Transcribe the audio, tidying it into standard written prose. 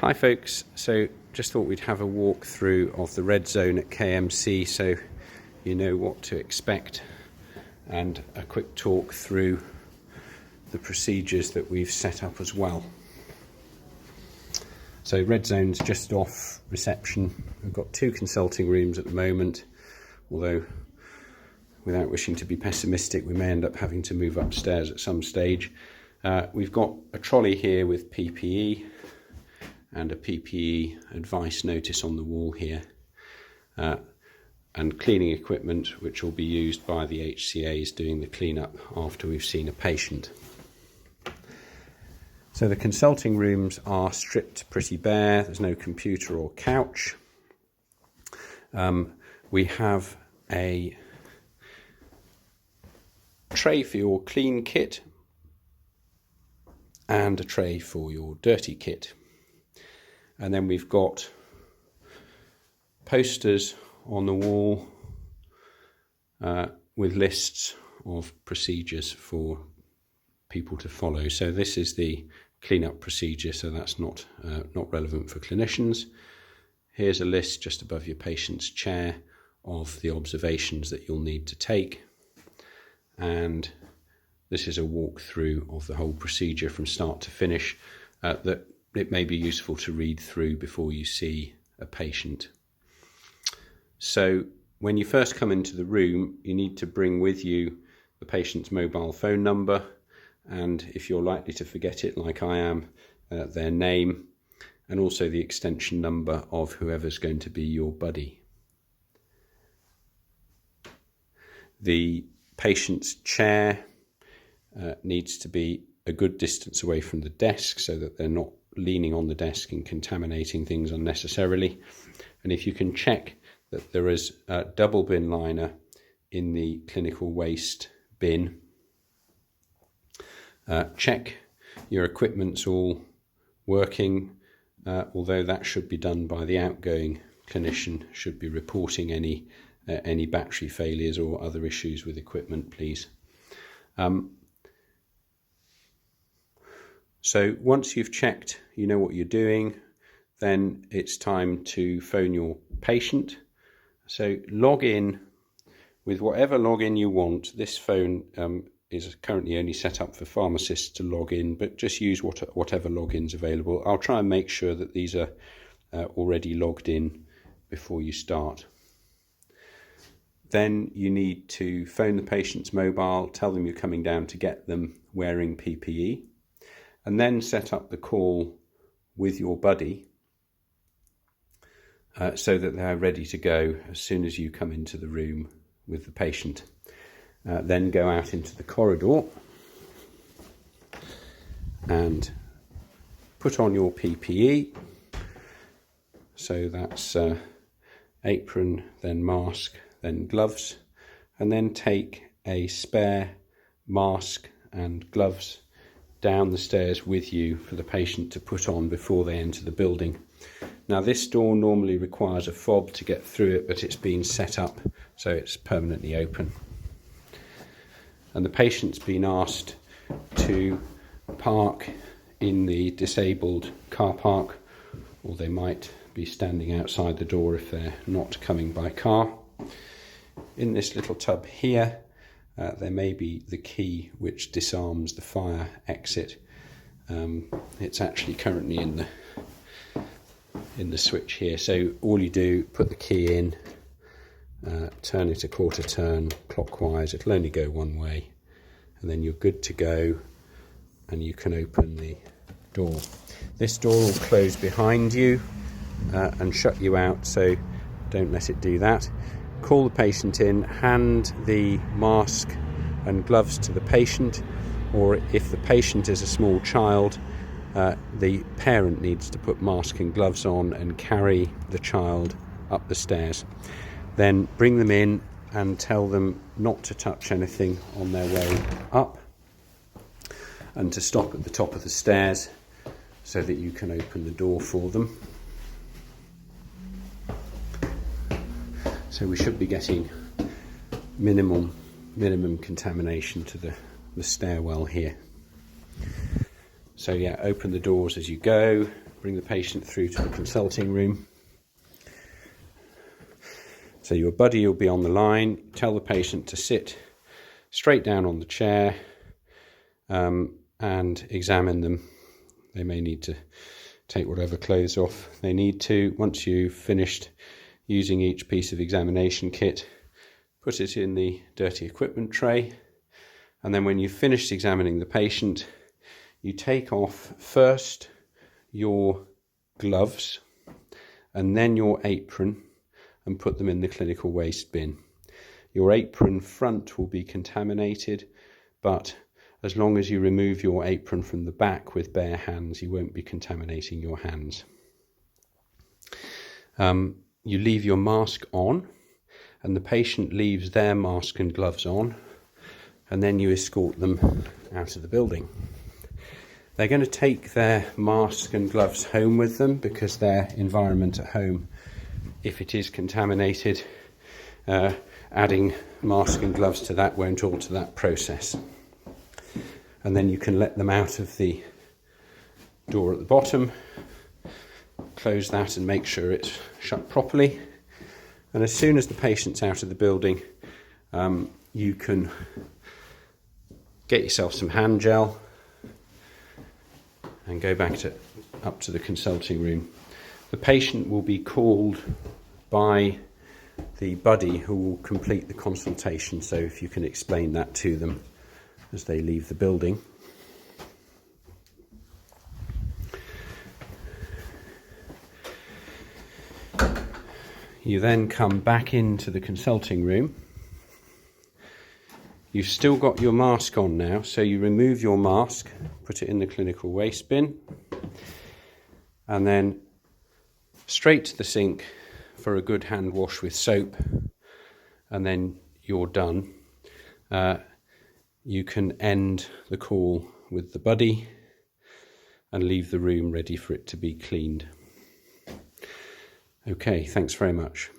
Hi folks, so just thought we'd have a walk through of the red zone at KMC so you know what to expect, and a quick talk through the procedures that we've set up as well. So red zone's just off reception. We've got 2 consulting rooms at the moment, although without wishing to be pessimistic we may end up having to move upstairs at some stage. We've got a trolley here with PPE and a PPE advice notice on the wall here, and cleaning equipment which will be used by the HCAs doing the cleanup after we've seen a patient. So the consulting rooms are stripped pretty bare. There's no computer or couch. We have a tray for your clean kit and a tray for your dirty kit. And then we've got posters on the wall with lists of procedures for people to follow. So this is the cleanup procedure, so that's not relevant for clinicians. Here's a list just above your patient's chair of the observations that you'll need to take. And this is a walkthrough of the whole procedure from start to finish that it may be useful to read through before you see a patient. So when you first come into the room, you need to bring with you the patient's mobile phone number, and if you're likely to forget it like I am, their name, and also the extension number of whoever's going to be your buddy. The patient's chair needs to be a good distance away from the desk so that they're not leaning on the desk and contaminating things unnecessarily. And if you can check that there is a double bin liner in the clinical waste bin, check your equipment's all working, although that should be done by the outgoing clinician, should be reporting any battery failures or other issues with equipment, please. So once you've checked, you know what you're doing, then it's time to phone your patient. So log in with whatever login you want. This phone is currently only set up for pharmacists to log in, but just use whatever login's available. I'll try and make sure that these are already logged in before you start. Then you need to phone the patient's mobile, tell them you're coming down to get them wearing PPE, and then set up the call with your buddy so that they're ready to go as soon as you come into the room with the patient. Then go out into the corridor and put on your PPE. So that's apron, then mask, then gloves, and then take a spare mask and gloves down the stairs with you for the patient to put on before they enter the building. Now this door normally requires a fob to get through it, but it's been set up so it's permanently open. And the patient's been asked to park in the disabled car park, or they might be standing outside the door if they're not coming by car. In this little tub here, there may be the key which disarms the fire exit. It's actually currently in the switch here. So all you do, put the key in, turn it a quarter turn clockwise. It'll only go one way, and then you're good to go, and you can open the door. This door will close behind you and shut you out, so don't let it do that. Call the patient in, hand the mask and gloves to the patient, or if the patient is a small child, the parent needs to put mask and gloves on and carry the child up the stairs. Then bring them in and tell them not to touch anything on their way up and to stop at the top of the stairs so that you can open the door for them. So we should be getting minimum contamination to the stairwell here. So yeah, open the doors as you go, bring the patient through to the consulting room. So your buddy will be on the line. Tell the patient to sit straight down on the chair and examine them. They may need to take whatever clothes off they need to. Once you've finished using each piece of examination kit, put it in the dirty equipment tray. And then when you've finished examining the patient, you take off first your gloves and then your apron and put them in the clinical waste bin. Your apron front will be contaminated, but as long as you remove your apron from the back with bare hands, you won't be contaminating your hands. You leave your mask on, and the patient leaves their mask and gloves on, and then you escort them out of the building. They're going to take their mask and gloves home with them because their environment at home, if it is contaminated, adding mask and gloves to that won't alter that process. And then you can let them out of the door at the bottom, close that and make sure it's shut properly. And as soon as the patient's out of the building, you can get yourself some hand gel and go back up to the consulting room. The patient will be called by the buddy who will complete the consultation, so if you can explain that to them as they leave the building. You then come back into the consulting room. You've still got your mask on now, so you remove your mask, put it in the clinical waste bin, and then straight to the sink for a good hand wash with soap, and then you're done. You can end the call with the buddy and leave the room ready for it to be cleaned. Okay, thanks very much.